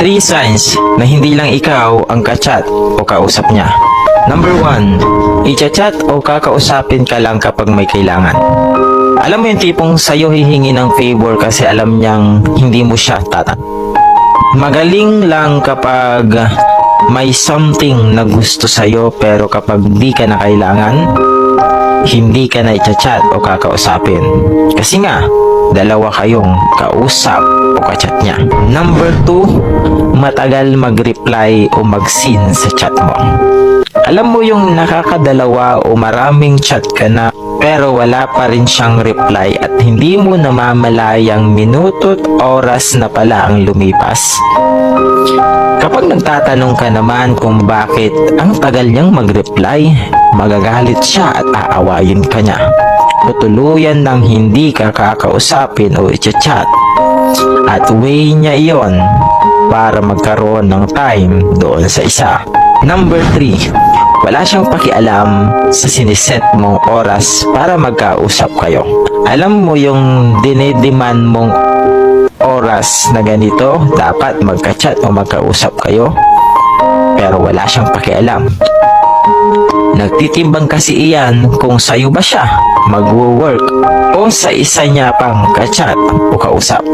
3 signs na hindi lang ikaw ang ka-chat o kausap niya. Number 1, i-chat o kakausapin ka lang kapag may kailangan. Alam mo yung tipong sa'yo hihingi ng favor kasi alam niyang hindi mo siya tatanggap. Magaling lang kapag may something na gusto sa'yo, pero kapag di ka na kailangan, hindi ka na i-chat o kakausapin. Kasi nga, dalawa kayong kausap o ka-chat niya. Number 2, matagal mag-reply o mag-seen sa chat mo. Alam mo yung nakakadalawa o maraming chat ka na pero wala pa rin siyang reply at hindi mo namamalayang minuto't oras na pala ang lumipas? Kapag nagtatanong ka naman kung bakit ang tagal niyang mag-reply, magagalit siya at aawayin ka niya. Tutuluyan ng hindi ka kakausapin o i-chat at way niya iyon para magkaroon ng time doon sa isa. Number 3, wala siyang pakialam sa siniset mong oras para magkausap kayo. Alam mo yung dinedemand mong oras na ganito, dapat magka-chat o magkausap kayo, pero wala siyang pakialam. Nagtitimbang kasi iyan kung sa'yo ba siya magwo-work o sa isa niya pang ka-chat o kausap.